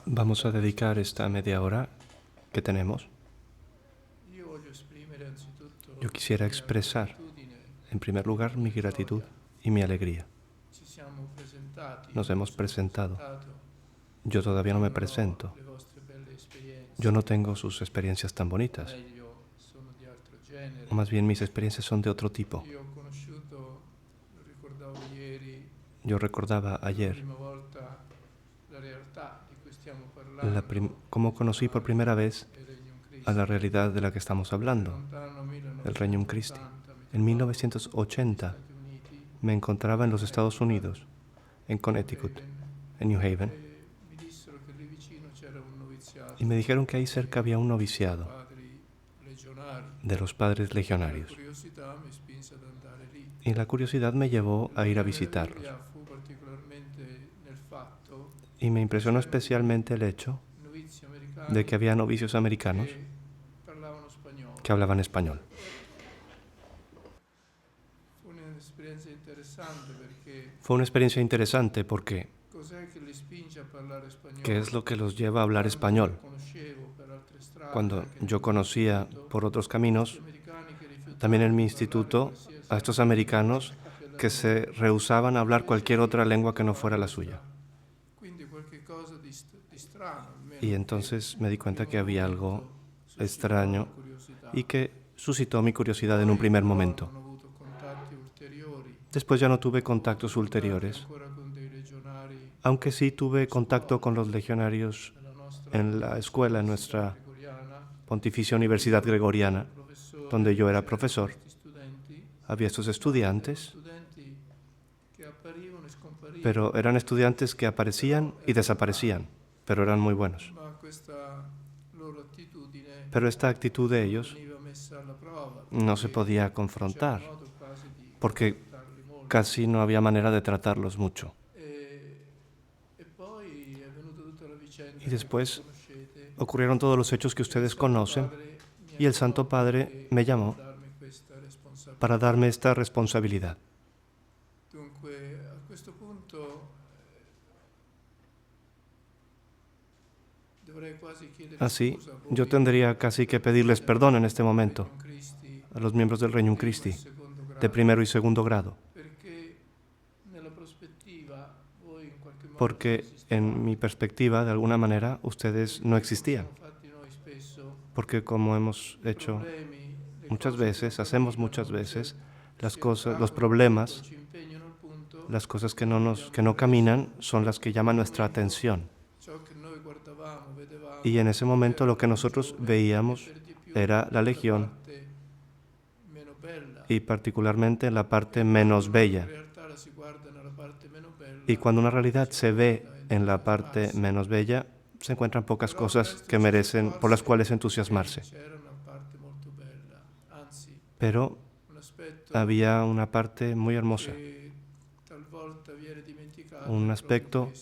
Vamos a dedicar esta media hora que tenemos. Yo quisiera expresar, en primer lugar, mi gratitud y mi alegría. Nos hemos presentado. Yo todavía no me presento. Yo no tengo sus experiencias tan bonitas. O más bien, mis experiencias son de otro tipo. Yo recordaba ayer cómo conocí por primera vez a la realidad de la que estamos hablando, el Regnum Christi. En 1980 me encontraba en los Estados Unidos, en Connecticut, en New Haven, y me dijeron que ahí cerca había un noviciado de los padres legionarios. Y la curiosidad me llevó a ir a visitarlos. Y me impresionó especialmente el hecho de que había novicios americanos que hablaban español. Fue una experiencia interesante porque ¿qué es lo que los lleva a hablar español? Cuando yo conocía por otros caminos, también en mi instituto, a estos americanos que se rehusaban a hablar cualquier otra lengua que no fuera la suya. Y entonces me di cuenta que había algo extraño y que suscitó mi curiosidad en un primer momento. Después ya no tuve contactos ulteriores, aunque sí tuve contacto con los legionarios en la escuela, en nuestra Pontificia Universidad Gregoriana, donde yo era profesor. Había estos estudiantes, pero eran estudiantes que aparecían y desaparecían, pero eran muy buenos. Pero esta actitud de ellos no se podía confrontar, porque casi no había manera de tratarlos mucho. Y después ocurrieron todos los hechos que ustedes conocen, y el Santo Padre me llamó para darme esta responsabilidad. Así, yo tendría casi que pedirles perdón en este momento a los miembros del Regnum Christi, de primero y segundo grado, porque en mi perspectiva, de alguna manera, ustedes no existían. Porque como hemos hecho muchas veces, hacemos muchas veces, las cosas, los problemas, las cosas que no caminan, son las que llaman nuestra atención. Y en ese momento lo que nosotros veíamos era la Legión, y particularmente la parte menos bella. Y cuando una realidad se ve en la parte menos bella, se encuentran pocas cosas que merecen, por las cuales entusiasmarse. Pero había una parte muy hermosa, un aspecto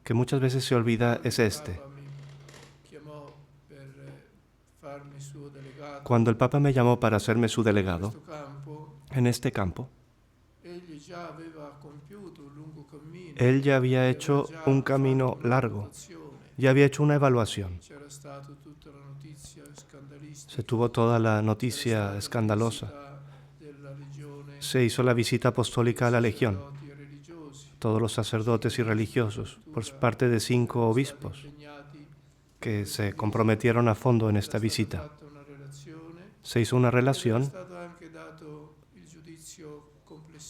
que muchas veces se olvida es este. Cuando el Papa me llamó para hacerme su delegado en este campo, él ya había hecho un camino largo, ya había hecho una evaluación. Se tuvo toda la noticia escandalosa. Se hizo la visita apostólica a la Legión, todos los sacerdotes y religiosos, por parte de 5 obispos que se comprometieron a fondo en esta visita. Se hizo una relación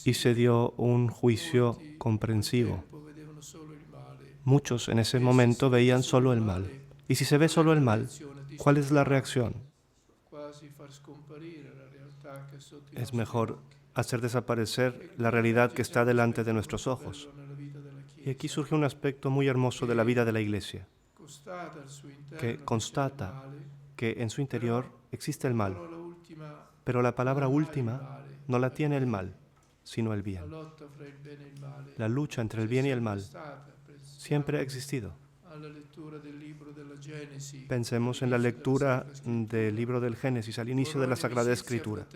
y se dio un juicio comprensivo. Muchos en ese momento veían solo el mal. Y si se ve solo el mal, ¿cuál es la reacción? Es mejor hacer desaparecer la realidad que está delante de nuestros ojos. Y aquí surge un aspecto muy hermoso de la vida de la Iglesia, que constata que en su interior existe el mal, pero la palabra última no la tiene el mal, sino el bien. La lucha entre el bien y el mal siempre ha existido. Pensemos en la lectura del libro del Génesis, al inicio de la Sagrada Escritura.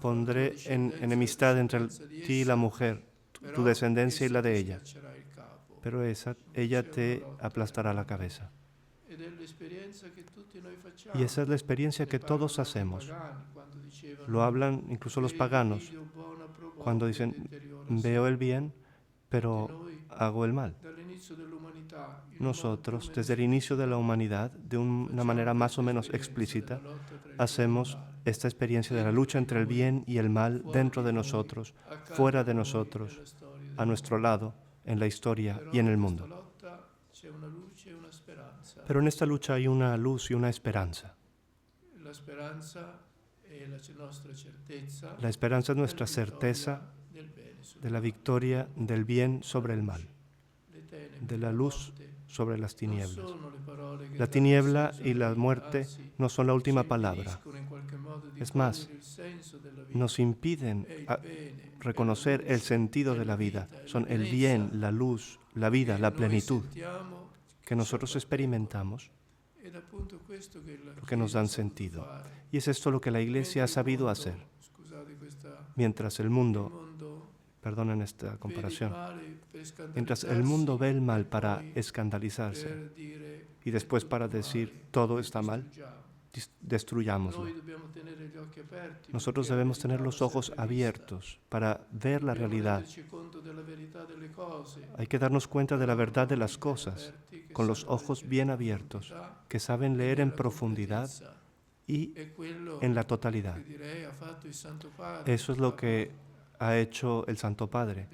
Pondré en enemistad entre ti y la mujer, tu descendencia y la de ella. pero ella te aplastará la cabeza. Y esa es la experiencia que todos hacemos. Lo hablan incluso los paganos cuando dicen, veo el bien, pero hago el mal. Nosotros, desde el inicio de la humanidad, de una manera más o menos explícita, hacemos esta experiencia de la lucha entre el bien y el mal dentro de nosotros, fuera de nosotros, a nuestro lado, en la historia y en el mundo. Pero en esta lucha hay una luz y una esperanza. La esperanza es nuestra certeza de la victoria del bien sobre el mal, de la luz sobre las tinieblas. La tiniebla y la muerte no son la última palabra. Es más, nos impiden reconocer el sentido de la vida. Son el bien, la luz, la vida, la plenitud que nosotros experimentamos, lo que nos dan sentido. Y es esto lo que la Iglesia ha sabido hacer. Mientras el mundo, perdonen esta comparación, mientras el mundo ve el mal para escandalizarse y después para decir todo está mal, destruyámoslo. Nosotros debemos tener los ojos abiertos para ver la realidad. Hay que darnos cuenta de la verdad de las cosas, con los ojos bien abiertos, que saben leer en profundidad y en la totalidad. Eso es lo que ha hecho el Santo Padre,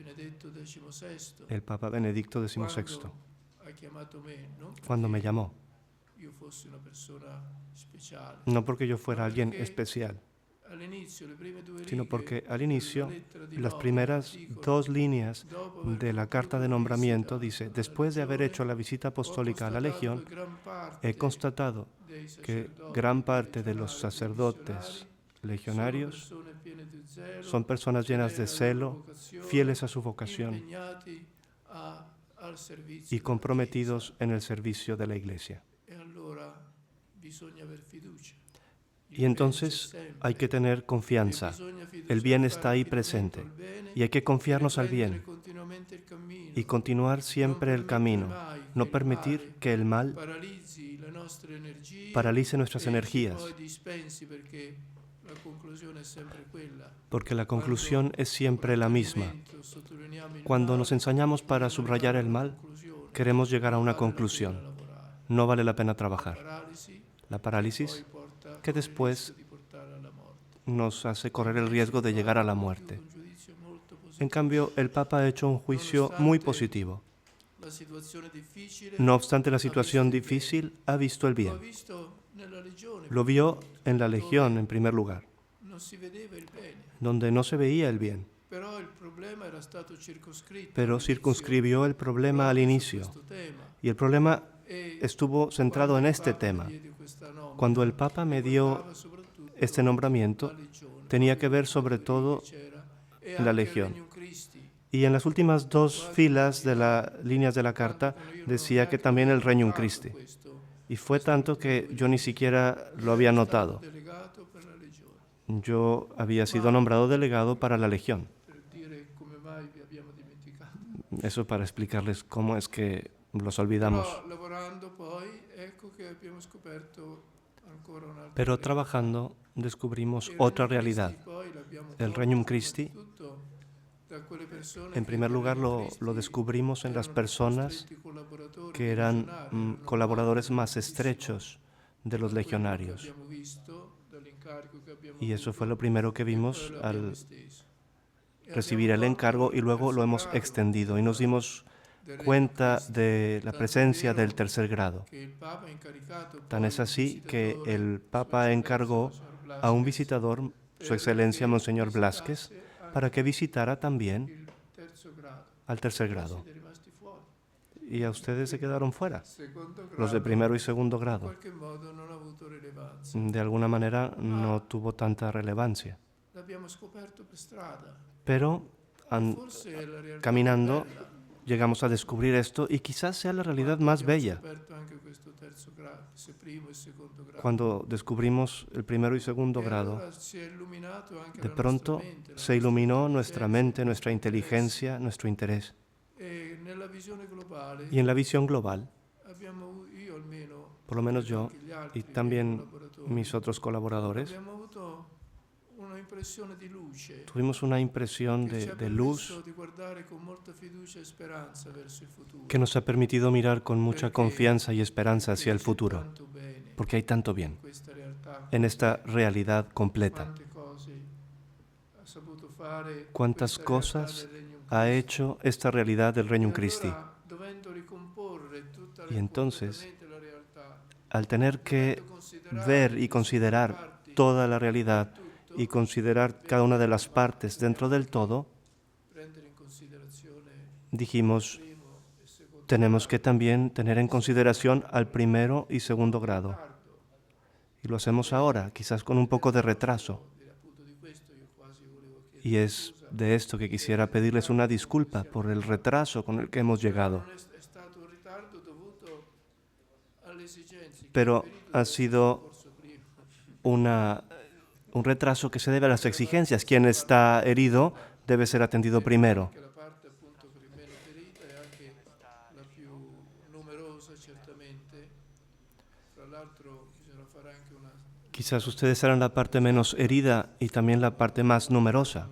el Papa Benedicto XVI, cuando me llamó. No porque yo fuera alguien especial, sino porque al inicio, las primeras 2 líneas de la carta de nombramiento dice: después de haber hecho la visita apostólica a la Legión, he constatado que gran parte de los sacerdotes legionarios son personas llenas de celo, fieles a su vocación y comprometidos en el servicio de la Iglesia. Y entonces hay que tener confianza. El bien está ahí presente y hay que confiarnos al bien y continuar siempre el camino. No permitir que el mal paralice nuestras energías, porque la conclusión es siempre la misma. Cuando nos ensañamos para subrayar el mal, queremos llegar a una conclusión. No vale la pena trabajar. La parálisis, que después nos hace correr el riesgo de llegar a la muerte. En cambio, el Papa ha hecho un juicio muy positivo. No obstante la situación difícil, ha visto el bien. Lo vio en la Legión, en primer lugar, donde no se veía el bien. Pero circunscribió el problema al inicio. Y el problema estuvo centrado en este tema. Cuando el Papa me dio este nombramiento, tenía que ver sobre todo en la Legión. Y en las últimas 2 filas de las líneas de la carta decía que también el Regnum Christi. Y fue tanto que yo ni siquiera lo había notado. Yo había sido nombrado delegado para la Legión. Eso para explicarles cómo es que los olvidamos. Pero trabajando descubrimos otra realidad. El Regnum Christi, en primer lugar, lo descubrimos en las personas que eran colaboradores más estrechos de los legionarios. Y eso fue lo primero que vimos al recibir el encargo y luego lo hemos extendido y nos dimos cuenta de la presencia del tercer grado. Tan es así que el Papa encargó a un visitador, Su Excelencia Monseñor Blázquez, para que visitara también al tercer grado. Y a ustedes se quedaron fuera, los de primero y segundo grado. De alguna manera no tuvo tanta relevancia. Pero caminando llegamos a descubrir esto y quizás sea la realidad más bella. Cuando descubrimos el primero y segundo grado, de pronto se iluminó nuestra mente, nuestra inteligencia, nuestro interés. Y en la visión global, por lo menos yo y también mis otros colaboradores, tuvimos una impresión de luz que nos ha permitido mirar con mucha confianza y esperanza hacia el futuro, porque hay tanto bien en esta realidad completa. ¿Cuántas cosas ha hecho esta realidad del Regnum Christi? Y entonces, al tener que ver y considerar toda la realidad y considerar cada una de las partes dentro del todo, dijimos, tenemos que también tener en consideración al primero y segundo grado. Y lo hacemos ahora, quizás con un poco de retraso. Y es de esto que quisiera pedirles una disculpa por el retraso con el que hemos llegado. Pero ha sido un retraso que se debe a las exigencias. Quien está herido debe ser atendido primero. Quizás ustedes serán la parte menos herida y también la parte más numerosa.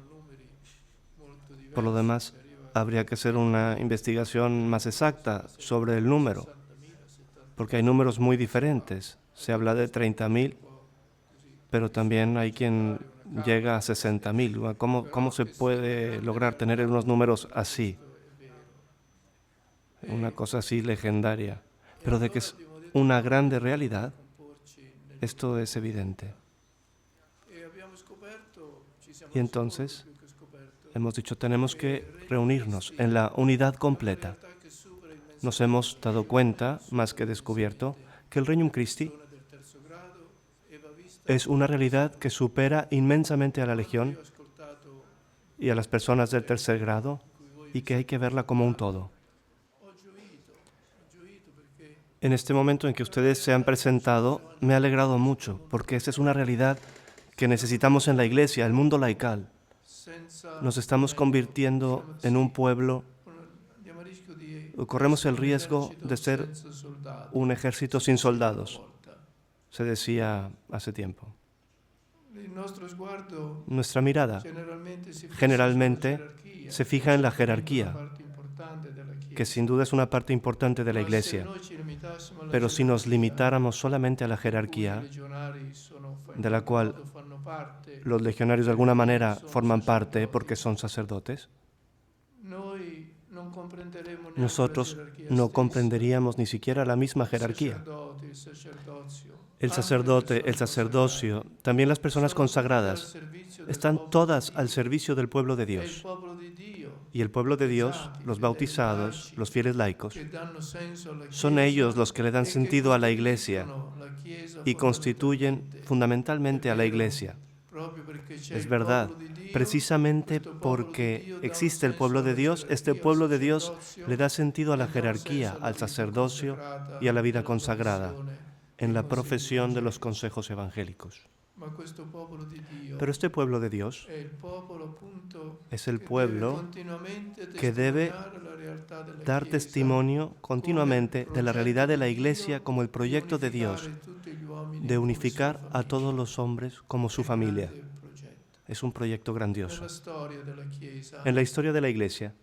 Por lo demás, habría que hacer una investigación más exacta sobre el número, porque hay números muy diferentes. Se habla de 30.000, pero también hay quien llega a 60.000. ¿Cómo se puede lograr tener unos números así? Una cosa así legendaria. Pero de que es una grande realidad, esto es evidente. Y entonces, hemos dicho, tenemos que reunirnos en la unidad completa. Nos hemos dado cuenta, más que descubierto, que el Regnum Christi es una realidad que supera inmensamente a la Legión y a las personas del tercer grado y que hay que verla como un todo. En este momento en que ustedes se han presentado, me ha alegrado mucho, porque esta es una realidad que necesitamos en la Iglesia, el mundo laical. Nos estamos convirtiendo en un pueblo, corremos el riesgo de ser un ejército sin soldados, se decía hace tiempo. Nuestra mirada generalmente se fija en la jerarquía, que sin duda es una parte importante de la Iglesia. Pero si nos limitáramos solamente a la jerarquía, de la cual los legionarios de alguna manera forman parte porque son sacerdotes, nosotros no comprenderíamos ni siquiera la misma jerarquía. El sacerdote, el sacerdocio, también las personas consagradas, están todas al servicio del pueblo de Dios. Y el pueblo de Dios, los bautizados, los fieles laicos, son ellos los que le dan sentido a la Iglesia y constituyen fundamentalmente a la Iglesia. Es verdad, precisamente porque existe el pueblo de Dios, este pueblo de Dios le da sentido a la jerarquía, al sacerdocio y a la vida consagrada en la profesión de los consejos evangélicos. Pero este pueblo de Dios es el pueblo que debe dar testimonio continuamente de la realidad de la Iglesia como el proyecto de Dios de unificar a todos los hombres como su familia. Es un proyecto grandioso. En la historia de la Iglesia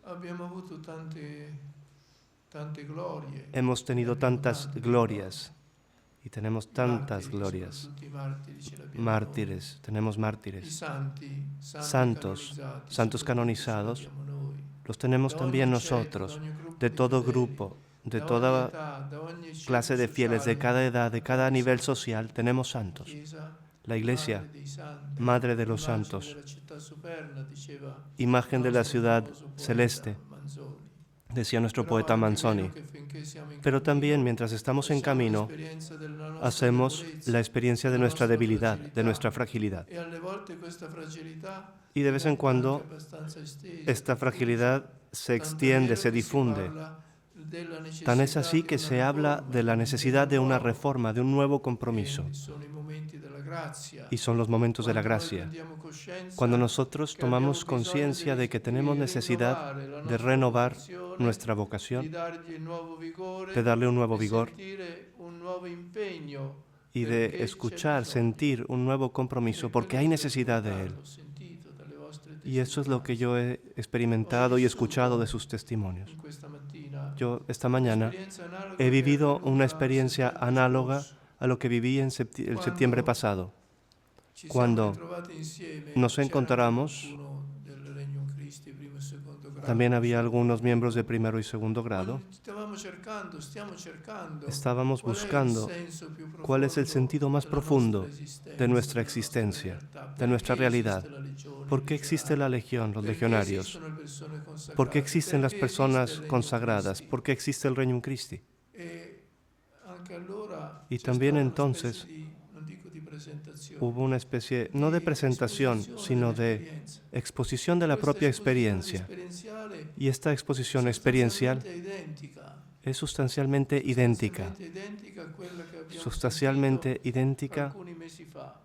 hemos tenido tantas glorias y tenemos tantas glorias. Mártires, tenemos mártires. Santos, santos canonizados, los tenemos también nosotros, de todo grupo, de toda clase de fieles, de cada edad, de cada nivel social, tenemos santos. La Iglesia, Madre de los Santos, imagen de la ciudad celeste, decía nuestro poeta Manzoni. Pero también, mientras estamos en camino, hacemos la experiencia de nuestra debilidad, de nuestra fragilidad. Y de vez en cuando, esta fragilidad se extiende, se difunde. Tan es así que se habla de la necesidad de una reforma, de un nuevo compromiso. Y son los momentos de la gracia, cuando nosotros tomamos conciencia de que tenemos necesidad de renovar nuestra vocación, de darle un nuevo vigor y de escuchar, sentir un nuevo compromiso, porque hay necesidad de Él. Y eso es lo que yo he experimentado y escuchado de sus testimonios. Yo esta mañana he vivido una experiencia análoga a lo que viví en el septiembre pasado, cuando nos encontramos. También había algunos miembros de primero y segundo grado. Estábamos buscando cuál es el sentido más profundo de nuestra existencia, de nuestra realidad. ¿Por qué existe la legión, los legionarios? ¿Por qué existen las personas consagradas? ¿Por qué existe el Regnum Christi? Y también entonces hubo una especie, no de presentación, sino de exposición de la propia experiencia. Y esta exposición experiencial es sustancialmente idéntica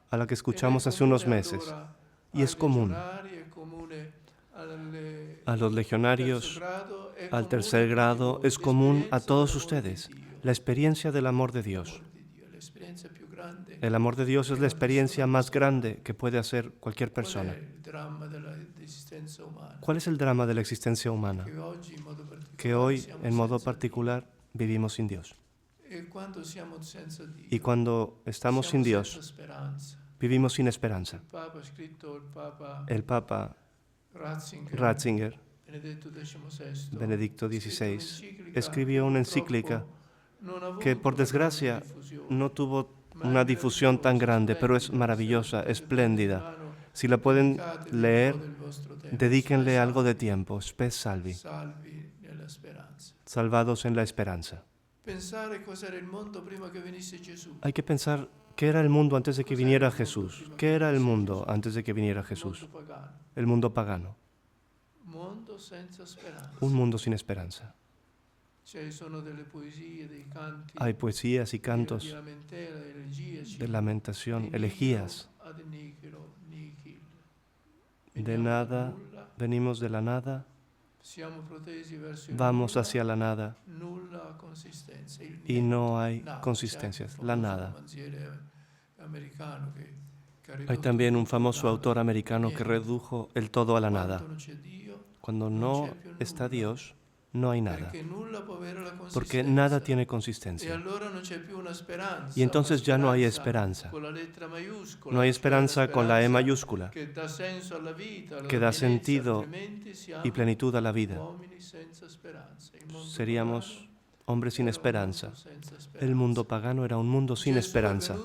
a la que escuchamos hace unos meses. Y es común a los legionarios, al tercer grado, es común a todos ustedes, la experiencia del amor de Dios. El amor de Dios es la experiencia más grande que puede hacer cualquier persona. ¿Cuál es el drama de la existencia humana? Que hoy, en modo particular, vivimos sin Dios. Y cuando estamos sin Dios, vivimos sin esperanza. El Papa Ratzinger, Benedicto XVI, escribió una encíclica que, por desgracia, no tuvo una difusión tan grande, pero es maravillosa, espléndida. Si la pueden leer, dedíquenle algo de tiempo. Spes salvi. Salvados en la esperanza. Hay que pensar qué era el mundo antes de que viniera Jesús. ¿Qué era el mundo antes de que viniera Jesús? El mundo pagano. Un mundo sin esperanza. Hay poesías y cantos de lamentación, elegías. De nada, venimos de la nada, vamos hacia la nada y no hay consistencias, la nada. Hay también un famoso autor americano que redujo el todo a la nada. Cuando no está Dios, no hay nada, porque nada tiene consistencia. Y entonces ya no hay esperanza. No hay esperanza con la E mayúscula, que da sentido y plenitud a la vida. Seríamos hombres sin esperanza. El mundo pagano era un mundo sin esperanza.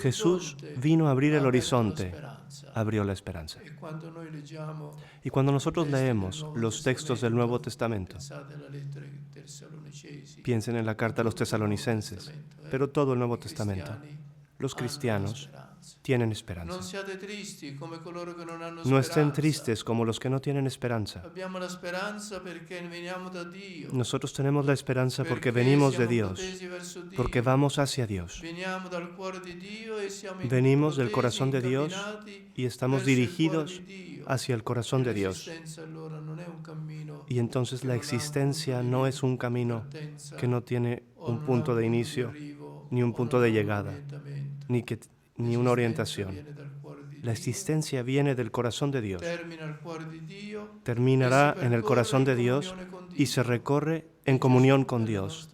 Jesús vino a abrir el horizonte, abrió la esperanza. Y cuando nosotros leemos los textos del Nuevo Testamento, piensen en la carta a los tesalonicenses, pero todo el Nuevo Testamento, los cristianos tienen esperanza. No estén tristes como los que no tienen esperanza. Nosotros tenemos la esperanza porque venimos de Dios, porque vamos hacia Dios. Venimos del corazón de Dios y estamos dirigidos hacia el corazón de Dios. Y entonces la existencia no es un camino que no tiene un punto de inicio, ni un punto de llegada, ni una orientación. La existencia viene del corazón de Dios. Terminará en el corazón de Dios y se recorre en comunión con Dios.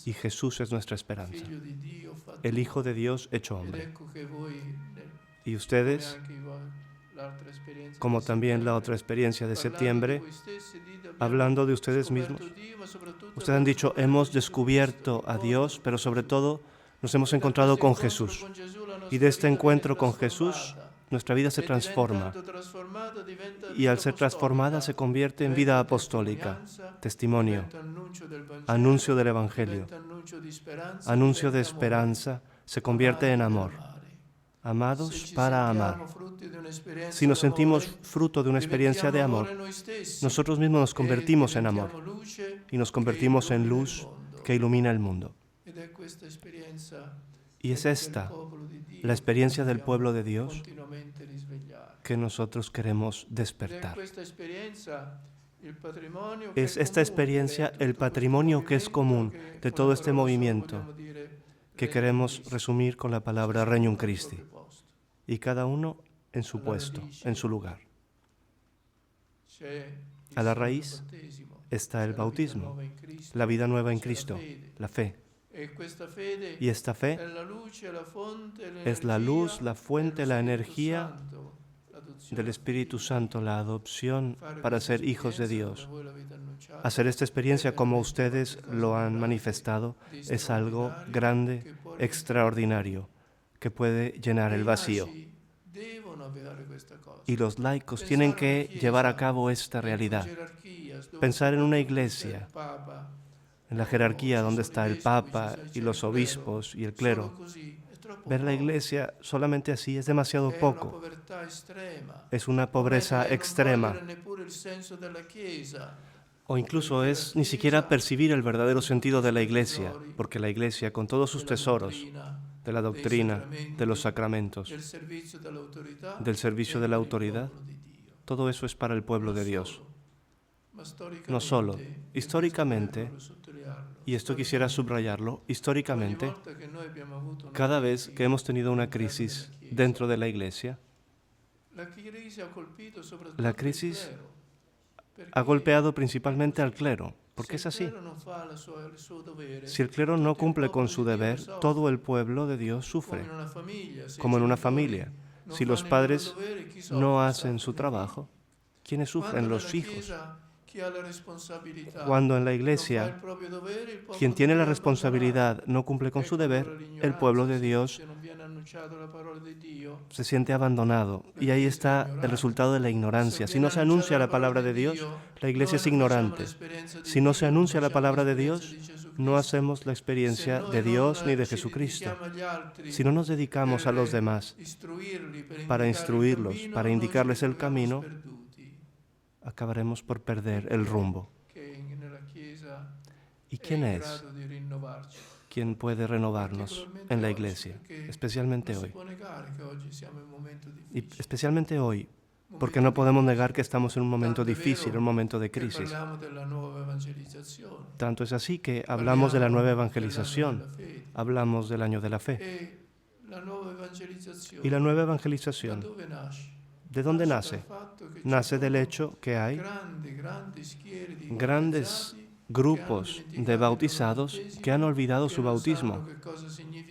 Y Jesús es nuestra esperanza, el Hijo de Dios hecho hombre. Y ustedes, como también la otra experiencia de septiembre, hablando de ustedes mismos, ustedes han dicho, hemos descubierto a Dios, pero sobre todo nos hemos encontrado con Jesús. Y de este encuentro con Jesús, nuestra vida se transforma. Y al ser transformada se convierte en vida apostólica, testimonio, anuncio del Evangelio, anuncio de esperanza, se convierte en amor. Amados para amar. Si nos sentimos fruto de una experiencia de amor, nosotros mismos nos convertimos en amor y nos convertimos en luz que ilumina el mundo. Y es esta la experiencia del pueblo de Dios que nosotros queremos despertar. Es esta experiencia el patrimonio que es común de todo este movimiento que queremos resumir con la palabra Regnum Christi, y cada uno en su puesto, en su lugar. A la raíz está el bautismo, la vida nueva en Cristo, la fe. Y esta fe es la luz, la fuente, la energía del Espíritu Santo, la adopción para ser hijos de Dios. Hacer esta experiencia como ustedes lo han manifestado es algo grande, extraordinario, que puede llenar el vacío. Y los laicos tienen que llevar a cabo esta realidad. Pensar en una iglesia, en la jerarquía donde está el Papa y los obispos y el clero. Ver la iglesia solamente así es demasiado poco. Es una pobreza extrema. O incluso es ni siquiera percibir el verdadero sentido de la iglesia, porque la iglesia, con todos sus tesoros, de la doctrina, de los sacramentos, del servicio de la autoridad, todo eso es para el pueblo de Dios. No solo, históricamente, y esto quisiera subrayarlo, históricamente, cada vez que hemos tenido una crisis dentro de la iglesia, la crisis ha golpeado principalmente al clero, porque es así. Si el clero no cumple con su deber, todo el pueblo de Dios sufre, como en una familia. Si los padres no hacen su trabajo, ¿quiénes sufren? Los hijos. Cuando en la iglesia quien tiene la responsabilidad no cumple con su deber, el pueblo de Dios se siente abandonado. Y ahí está el resultado de la ignorancia. Si no se anuncia la palabra de Dios, la iglesia es ignorante. Si no se anuncia la palabra de Dios, no hacemos la experiencia de Dios ni de Jesucristo. Si no nos dedicamos a los demás para instruirlos, para indicarles el camino, acabaremos por perder el rumbo. ¿Y quién es quien puede renovarnos en la iglesia? Especialmente hoy. Y especialmente hoy, porque no podemos negar que estamos en un momento difícil, un momento de crisis. Tanto es así que hablamos de la nueva evangelización, hablamos del año de la fe. Y la nueva evangelización, ¿de dónde nace? Nace del hecho que hay grandes grupos de bautizados que han olvidado su bautismo,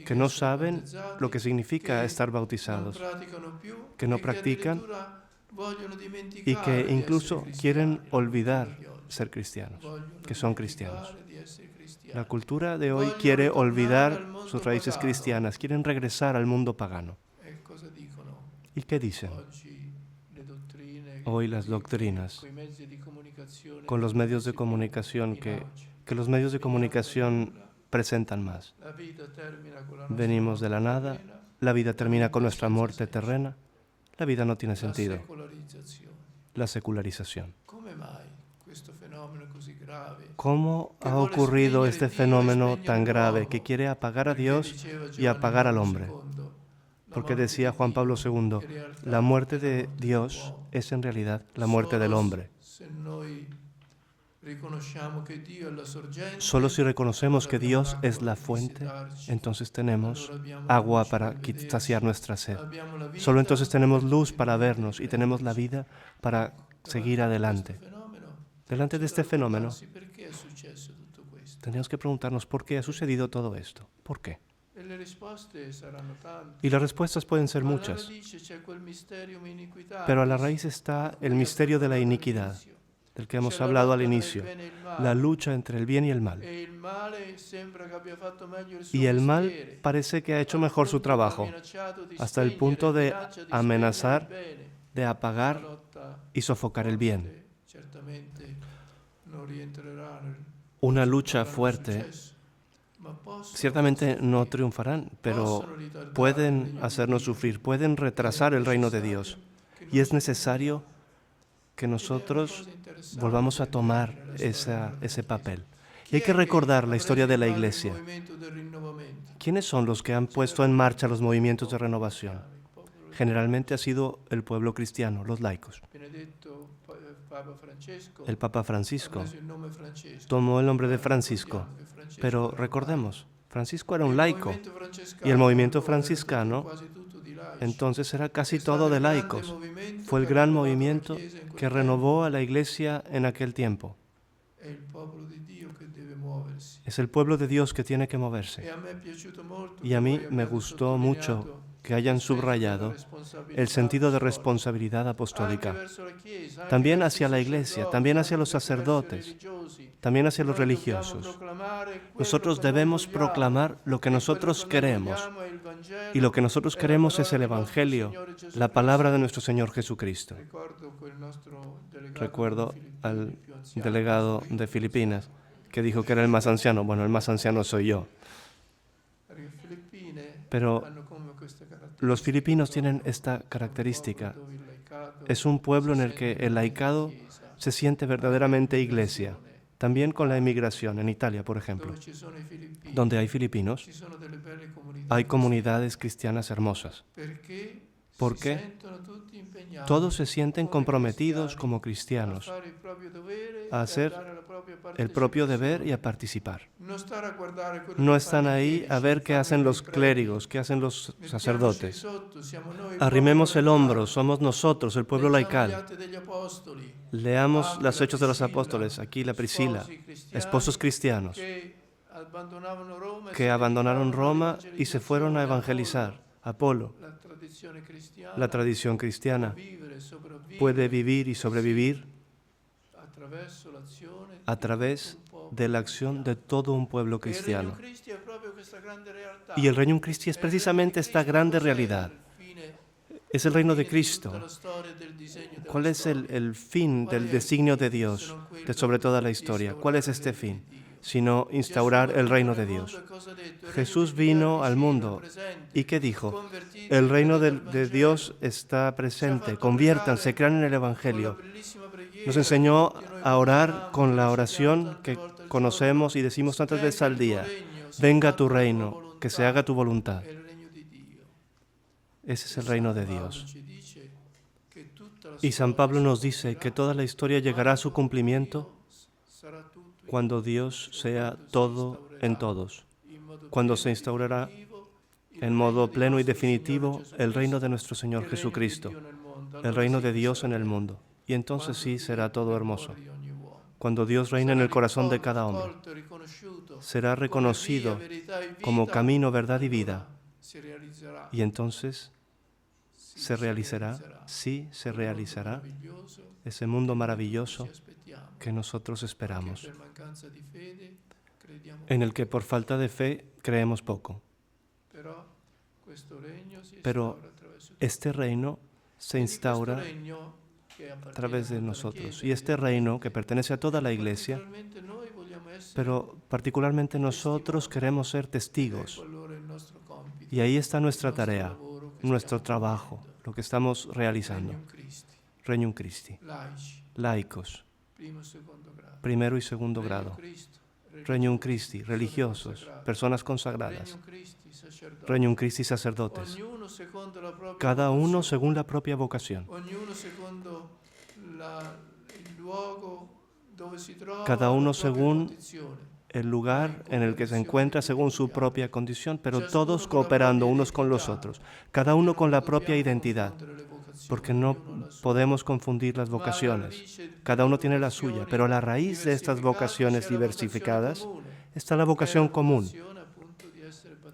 que no saben lo que significa estar bautizados, que no practican y que incluso quieren olvidar ser cristianos, que son cristianos. La cultura de hoy quiere olvidar sus raíces cristianas, quieren regresar al mundo pagano. ¿Y qué dicen? Hoy las doctrinas, con los medios de comunicación que los medios de comunicación presentan más. Venimos de la nada, la vida termina con nuestra muerte terrena, la vida no tiene sentido. La secularización. ¿Cómo ha ocurrido este fenómeno tan grave que quiere apagar a Dios y apagar al hombre? Porque decía Juan Pablo II, la muerte de Dios es en realidad la muerte del hombre. Solo si reconocemos que Dios es la fuente, entonces tenemos agua para saciar nuestra sed. Solo entonces tenemos luz para vernos y tenemos la vida para seguir adelante. Delante de este fenómeno, tenemos que preguntarnos por qué ha sucedido todo esto. ¿Por qué? Y las respuestas pueden ser muchas. Pero a la raíz está el misterio de la iniquidad, del que hemos hablado al inicio, la lucha entre el bien y el mal. Y el mal parece que ha hecho mejor su trabajo, hasta el punto de amenazar, de apagar y sofocar el bien. Una lucha fuerte. Ciertamente no triunfarán, pero pueden hacernos sufrir, pueden retrasar el reino de Dios. Y es necesario que nosotros volvamos a tomar ese papel. Y hay que recordar la historia de la Iglesia. ¿Quiénes son los que han puesto en marcha los movimientos de renovación? Generalmente ha sido el pueblo cristiano, los laicos. El Papa Francisco tomó el nombre de Francisco, pero recordemos, Francisco era un laico y el movimiento franciscano entonces era casi todo de laicos. Fue el gran movimiento que renovó a la Iglesia en aquel tiempo. Es el pueblo de Dios que tiene que moverse. Y a mí me gustó mucho que hayan subrayado el sentido de responsabilidad apostólica, también hacia la Iglesia, también hacia los sacerdotes, también hacia los religiosos. Nosotros debemos proclamar lo que nosotros queremos, y lo que nosotros queremos es el Evangelio, la palabra de nuestro Señor Jesucristo. Recuerdo al delegado de Filipinas que dijo que era el más anciano. Bueno, el más anciano soy yo. Pero los filipinos tienen esta característica. Es un pueblo en el que el laicado se siente verdaderamente iglesia. También con la emigración, en Italia, por ejemplo, donde hay filipinos, hay comunidades cristianas hermosas. ¿Por qué? Todos se sienten comprometidos como cristianos a hacer el propio deber y a participar. No están ahí a ver qué hacen los clérigos, qué hacen los sacerdotes. Arrimemos el hombro, somos nosotros, el pueblo laical. Leamos los Hechos de los Apóstoles, aquí la Priscila, esposos cristianos que abandonaron Roma y se fueron a evangelizar. Apolo, la tradición cristiana, puede vivir y sobrevivir a través de la acción de todo un pueblo cristiano. Y el Regnum Christi es precisamente esta grande realidad. Es el reino de Cristo. ¿Cuál es el fin del designio de Dios sobre toda la historia? ¿Cuál es este fin? Sino instaurar el reino de Dios. Jesús vino al mundo y ¿qué dijo? El reino de Dios está presente, conviértanse, crean en el Evangelio. Nos enseñó a orar con la oración que conocemos y decimos tantas veces al día. Venga tu reino, que se haga tu voluntad. Ese es el reino de Dios. Y San Pablo nos dice que toda la historia llegará a su cumplimiento cuando Dios sea todo en todos, cuando se instaurará en modo pleno y definitivo el reino de nuestro Señor Jesucristo, el reino de Dios en el mundo. Y entonces sí será todo hermoso. Cuando Dios reina en el corazón de cada hombre, será reconocido como camino, verdad y vida. Y entonces se realizará, sí se realizará ese mundo maravilloso que nosotros esperamos, en el que por falta de fe creemos poco. Pero este reino se instaura a través de nosotros. Y este reino, que pertenece a toda la Iglesia, pero particularmente nosotros queremos ser testigos. Y ahí está nuestra tarea, nuestro trabajo, lo que estamos realizando. Regnum Christi. Laicos. Primero y segundo grado. Regnum Christi, religiosos, personas consagradas. Regnum Christi, sacerdotes. Cada uno según la propia vocación. Cada uno según el lugar en el que se encuentra, según su propia condición, pero todos cooperando unos con los otros. Cada uno con la propia identidad, porque no podemos confundir las vocaciones. Cada uno tiene la suya, pero a la raíz de estas vocaciones diversificadas está la vocación común,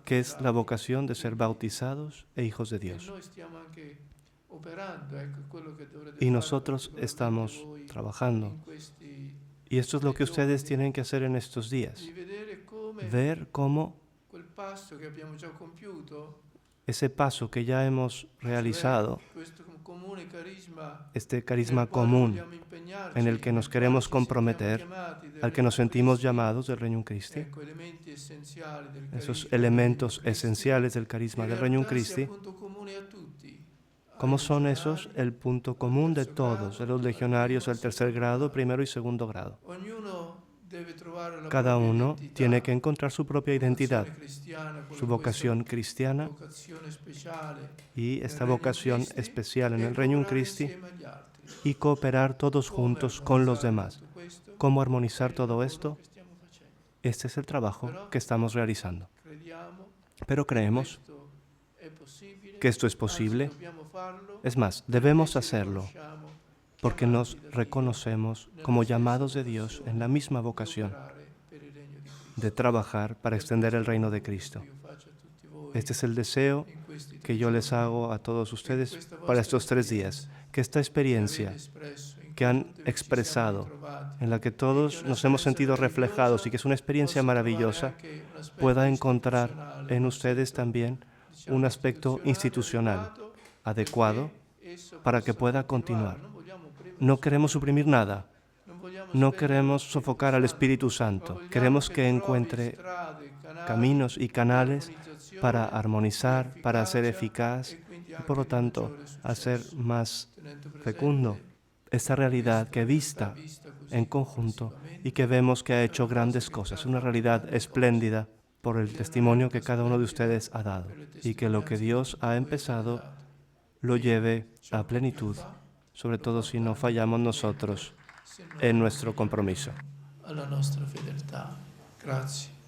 que es la vocación de ser bautizados e hijos de Dios. Y nosotros estamos trabajando. Y esto es lo que ustedes tienen que hacer en estos días. Ver cómo ese paso que ya hemos realizado, este carisma común en el que nos queremos comprometer, al que nos sentimos llamados del Regnum Christi, esos elementos esenciales del carisma del Regnum Christi, ¿cómo son esos? El punto común de todos, de los legionarios del tercer grado, primero y segundo grado. Cada uno tiene que encontrar su propia identidad, su vocación cristiana y esta vocación especial en el Regnum Christi y cooperar todos juntos con los demás. ¿Cómo armonizar todo esto? Este es el trabajo que estamos realizando. Pero creemos que esto es posible. Es más, debemos hacerlo porque nos reconocemos como llamados de Dios en la misma vocación de trabajar para extender el reino de Cristo. Este es el deseo que yo les hago a todos ustedes para estos 3 días, que esta experiencia que han expresado, en la que todos nos hemos sentido reflejados y que es una experiencia maravillosa, pueda encontrar en ustedes también un aspecto institucional adecuado para que pueda continuar. No queremos suprimir nada. No queremos sofocar al Espíritu Santo. Queremos que encuentre caminos y canales para armonizar, para ser eficaz y, por lo tanto, hacer más fecundo esta realidad que vista en conjunto y que vemos que ha hecho grandes cosas. Una realidad espléndida por el testimonio que cada uno de ustedes ha dado y que lo que Dios ha empezado lo lleve a plenitud, sobre todo si no fallamos nosotros en nuestro compromiso. Alla nostra fedeltà. Grazie.